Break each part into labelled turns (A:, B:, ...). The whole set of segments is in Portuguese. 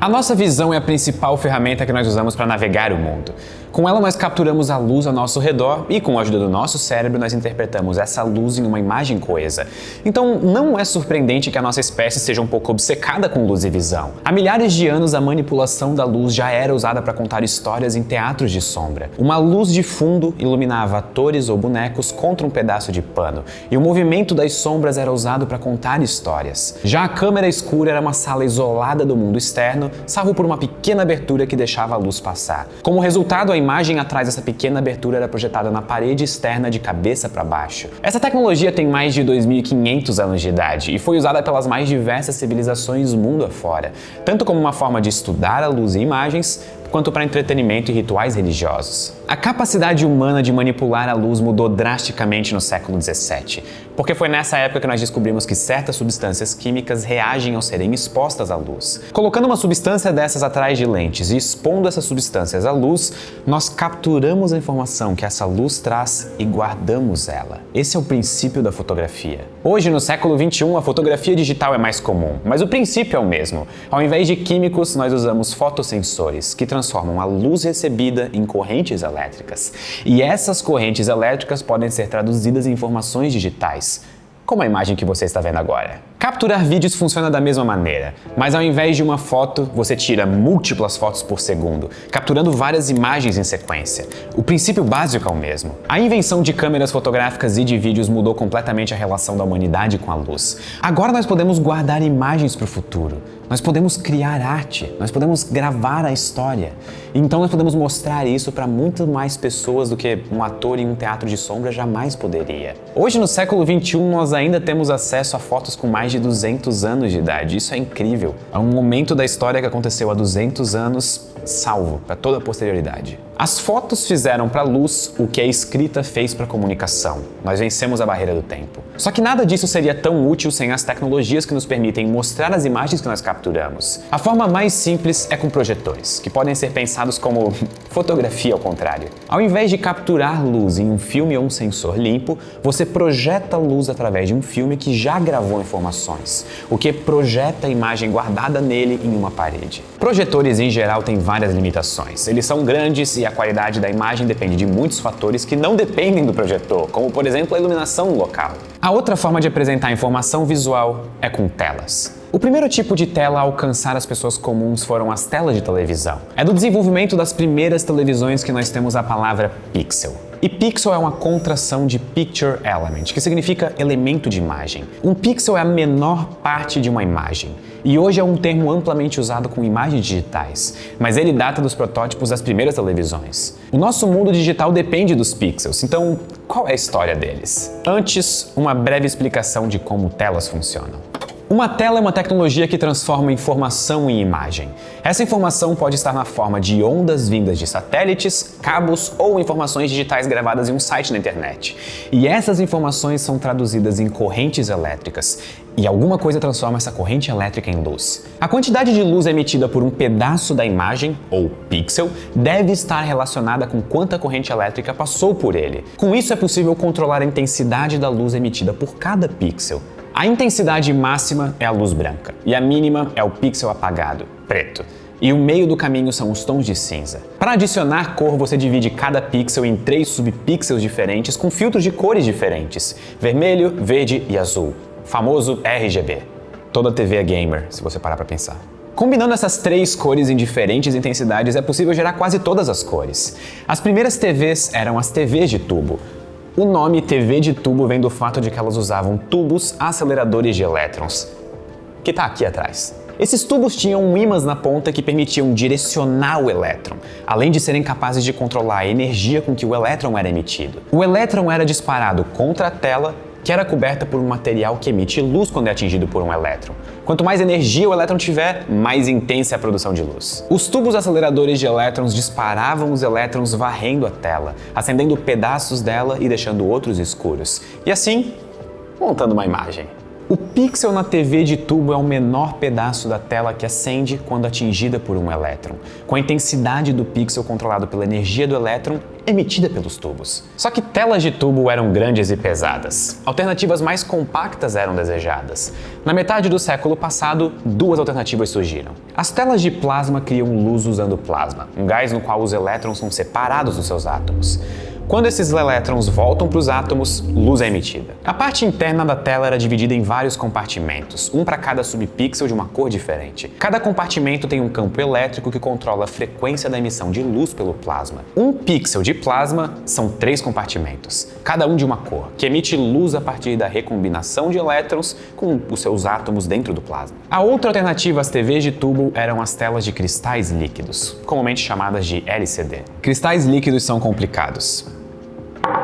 A: A nossa visão é a principal ferramenta que nós usamos para navegar o mundo. Com ela nós capturamos a luz ao nosso redor e, com a ajuda do nosso cérebro, nós interpretamos essa luz em uma imagem coesa. Então não é surpreendente que a nossa espécie seja um pouco obcecada com luz e visão. Há milhares de anos a manipulação da luz já era usada para contar histórias em teatros de sombra. Uma luz de fundo iluminava atores ou bonecos contra um pedaço de pano, e o movimento das sombras era usado para contar histórias. Já a câmera escura era uma sala isolada do mundo externo, salvo por uma pequena abertura que deixava a luz passar. Como resultado, a imagem atrás dessa pequena abertura era projetada na parede externa de cabeça para baixo. Essa tecnologia tem mais de 2.500 anos de idade e foi usada pelas mais diversas civilizações mundo afora, tanto como uma forma de estudar a luz e imagens, quanto para entretenimento e rituais religiosos. A capacidade humana de manipular a luz mudou drasticamente no século XVII, porque foi nessa época que nós descobrimos que certas substâncias químicas reagem ao serem expostas à luz. Colocando uma substância dessas atrás de lentes e expondo essas substâncias à luz, nós capturamos a informação que essa luz traz e guardamos ela. Esse é o princípio da fotografia. Hoje, no século XXI, a fotografia digital é mais comum, mas o princípio é o mesmo. Ao invés de químicos, nós usamos fotossensores, que transformam a luz recebida em correntes elétricas. E essas correntes elétricas podem ser traduzidas em informações digitais, como a imagem que você está vendo agora. Capturar vídeos funciona da mesma maneira, mas ao invés de uma foto, você tira múltiplas fotos por segundo, capturando várias imagens em sequência. O princípio básico é o mesmo. A invenção de câmeras fotográficas e de vídeos mudou completamente a relação da humanidade com a luz. Agora nós podemos guardar imagens para o futuro. Nós podemos criar arte, nós podemos gravar a história. Então nós podemos mostrar isso para muito mais pessoas do que um ator em um teatro de sombra jamais poderia. Hoje, no século XXI, nós ainda temos acesso a fotos com mais de 200 anos de idade. Isso é incrível. É um momento da história que aconteceu há 200 anos salvo para toda a posterioridade. As fotos fizeram para a luz o que a escrita fez para a comunicação. Nós vencemos a barreira do tempo. Só que nada disso seria tão útil sem as tecnologias que nos permitem mostrar as imagens que nós capturamos. A forma mais simples é com projetores, que podem ser pensados como fotografia ao contrário. Ao invés de capturar luz em um filme ou um sensor limpo, você projeta luz através de um filme que já gravou informações, o que projeta a imagem guardada nele em uma parede. Projetores em geral têm várias limitações. Eles são grandes e a qualidade da imagem depende de muitos fatores que não dependem do projetor, como por exemplo a iluminação local. A outra forma de apresentar informação visual é com telas. O primeiro tipo de tela a alcançar as pessoas comuns foram as telas de televisão. É do desenvolvimento das primeiras televisões que nós temos a palavra pixel. E pixel é uma contração de picture element, que significa elemento de imagem. Um pixel é a menor parte de uma imagem. E hoje é um termo amplamente usado com imagens digitais, mas ele data dos protótipos das primeiras televisões. O nosso mundo digital depende dos pixels, então qual é a história deles? Antes, uma breve explicação de como telas funcionam. Uma tela é uma tecnologia que transforma informação em imagem. Essa informação pode estar na forma de ondas vindas de satélites, cabos ou informações digitais gravadas em um site na internet. E essas informações são traduzidas em correntes elétricas, e alguma coisa transforma essa corrente elétrica em luz. A quantidade de luz emitida por um pedaço da imagem, ou pixel, deve estar relacionada com quanta corrente elétrica passou por ele. Com isso é possível controlar a intensidade da luz emitida por cada pixel. A intensidade máxima é a luz branca e a mínima é o pixel apagado, preto. E o meio do caminho são os tons de cinza. Para adicionar cor, você divide cada pixel em 3 subpixels diferentes com filtros de cores diferentes: vermelho, verde e azul. Famoso RGB. Toda TV é gamer, se você parar para pensar. Combinando essas 3 cores em diferentes intensidades, é possível gerar quase todas as cores. As primeiras TVs eram as TVs de tubo. O nome TV de tubo vem do fato de que elas usavam tubos aceleradores de elétrons, que está aqui atrás. Esses tubos tinham ímãs na ponta que permitiam direcionar o elétron, além de serem capazes de controlar a energia com que o elétron era emitido. O elétron era disparado contra a tela, que era coberta por um material que emite luz quando é atingido por um elétron. Quanto mais energia o elétron tiver, mais intensa é a produção de luz. Os tubos aceleradores de elétrons disparavam os elétrons varrendo a tela, acendendo pedaços dela e deixando outros escuros. E assim, montando uma imagem. O pixel na TV de tubo é o menor pedaço da tela que acende quando atingida por um elétron, com a intensidade do pixel controlado pela energia do elétron emitida pelos tubos. Só que telas de tubo eram grandes e pesadas. Alternativas mais compactas eram desejadas. Na metade do século passado, duas alternativas surgiram. As telas de plasma criam luz usando plasma, um gás no qual os elétrons são separados dos seus átomos. Quando esses elétrons voltam para os átomos, luz é emitida. A parte interna da tela era dividida em vários compartimentos, um para cada subpixel de uma cor diferente. Cada compartimento tem um campo elétrico que controla a frequência da emissão de luz pelo plasma. Um pixel de plasma são 3 compartimentos, cada um de uma cor, que emite luz a partir da recombinação de elétrons com os seus átomos dentro do plasma. A outra alternativa às TVs de tubo eram as telas de cristais líquidos, comumente chamadas de LCD. Cristais líquidos são complicados.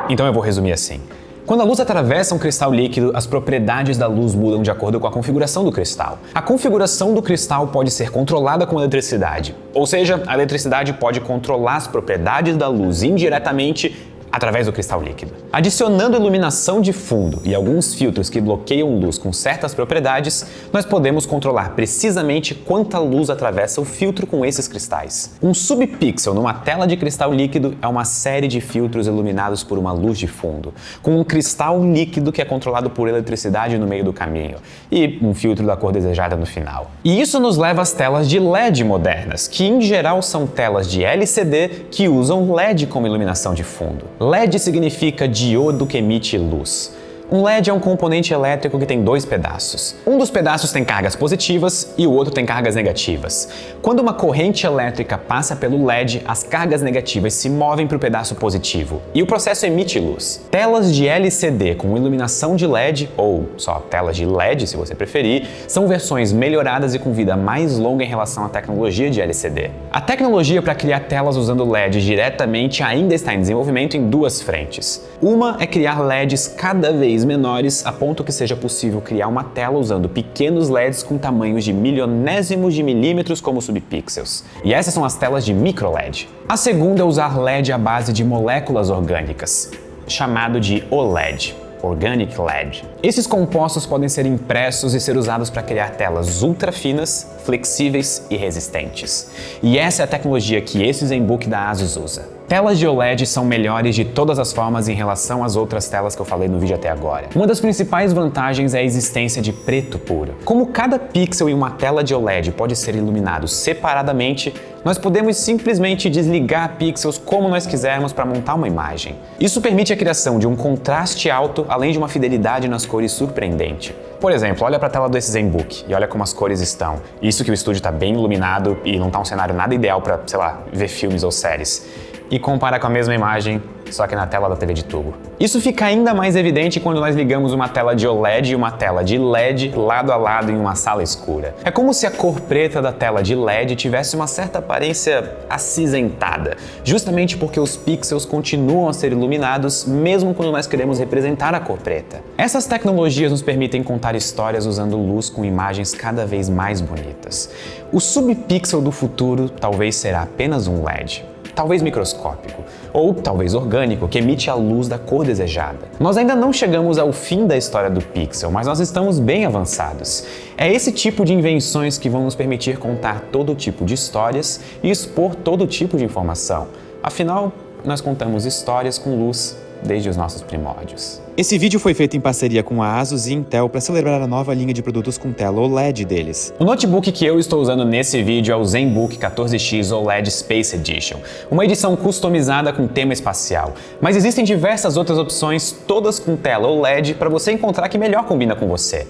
A: Então eu vou resumir assim. Quando a luz atravessa um cristal líquido, as propriedades da luz mudam de acordo com a configuração do cristal. A configuração do cristal pode ser controlada com eletricidade, ou seja, a eletricidade pode controlar as propriedades da luz indiretamente através do cristal líquido. Adicionando iluminação de fundo e alguns filtros que bloqueiam luz com certas propriedades, nós podemos controlar precisamente quanta luz atravessa o filtro com esses cristais. Um subpixel numa tela de cristal líquido é uma série de filtros iluminados por uma luz de fundo, com um cristal líquido que é controlado por eletricidade no meio do caminho e um filtro da cor desejada no final. E isso nos leva às telas de LED modernas, que em geral são telas de LCD que usam LED como iluminação de fundo. LED significa diodo que emite luz. Um LED é um componente elétrico que tem 2 pedaços. Um dos pedaços tem cargas positivas e o outro tem cargas negativas. Quando uma corrente elétrica passa pelo LED, as cargas negativas se movem para o pedaço positivo e o processo emite luz. Telas de LCD com iluminação de LED, ou só telas de LED se você preferir, são versões melhoradas e com vida mais longa em relação à tecnologia de LCD. A tecnologia para criar telas usando LED diretamente ainda está em desenvolvimento em 2 frentes. Uma é criar LEDs cada vez menores a ponto que seja possível criar uma tela usando pequenos LEDs com tamanhos de milionésimos de milímetros como subpixels. E essas são as telas de microLED. A segunda é usar LED à base de moléculas orgânicas, chamado de OLED. Organic LED. Esses compostos podem ser impressos e ser usados para criar telas ultra finas, flexíveis e resistentes. E essa é a tecnologia que esse ZenBook da ASUS usa. Telas de OLED são melhores de todas as formas em relação às outras telas que eu falei no vídeo até agora. Uma das principais vantagens é a existência de preto puro. Como cada pixel em uma tela de OLED pode ser iluminado separadamente, nós podemos simplesmente desligar pixels como nós quisermos para montar uma imagem. Isso permite a criação de um contraste alto, além de uma fidelidade nas cores surpreendente. Por exemplo, olha para a tela desse ZenBook e olha como as cores estão. Isso que o estúdio está bem iluminado e não está um cenário nada ideal para, sei lá, ver filmes ou séries. E compara com a mesma imagem, só que na tela da TV de tubo. Isso fica ainda mais evidente quando nós ligamos uma tela de OLED e uma tela de LED lado a lado em uma sala escura. É como se a cor preta da tela de LED tivesse uma certa aparência acinzentada, justamente porque os pixels continuam a ser iluminados mesmo quando nós queremos representar a cor preta. Essas tecnologias nos permitem contar histórias usando luz com imagens cada vez mais bonitas. O subpixel do futuro talvez será apenas um LED. Talvez microscópico, ou talvez orgânico, que emite a luz da cor desejada. Nós ainda não chegamos ao fim da história do pixel, mas nós estamos bem avançados. É esse tipo de invenções que vão nos permitir contar todo tipo de histórias e expor todo tipo de informação. Afinal, nós contamos histórias com luz desde os nossos primórdios. Esse vídeo foi feito em parceria com a ASUS e Intel para celebrar a nova linha de produtos com tela OLED deles. O notebook que eu estou usando nesse vídeo é o ZenBook 14X OLED Space Edition, uma edição customizada com tema espacial. Mas existem diversas outras opções, todas com tela OLED, para você encontrar que melhor combina com você.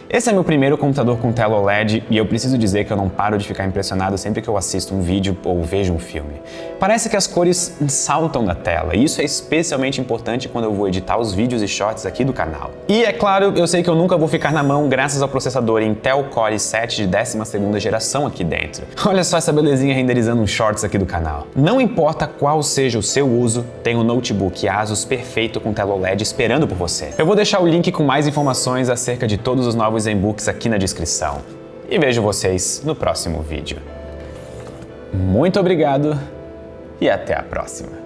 A: Esse é meu primeiro computador com tela OLED e eu preciso dizer que eu não paro de ficar impressionado sempre que eu assisto um vídeo ou vejo um filme. Parece que as cores saltam da tela e isso é especialmente importante quando eu vou editar os vídeos e shorts aqui do canal. E é claro, eu sei que eu nunca vou ficar na mão graças ao processador Intel Core i7 de 12ª geração aqui dentro. Olha só essa belezinha renderizando uns shorts aqui do canal. Não importa qual seja o seu uso, tem um notebook ASUS perfeito com tela OLED esperando por você. Eu vou deixar o link com mais informações acerca de todos os novos ZenBooks aqui na descrição. E vejo vocês no próximo vídeo. Muito obrigado e até a próxima.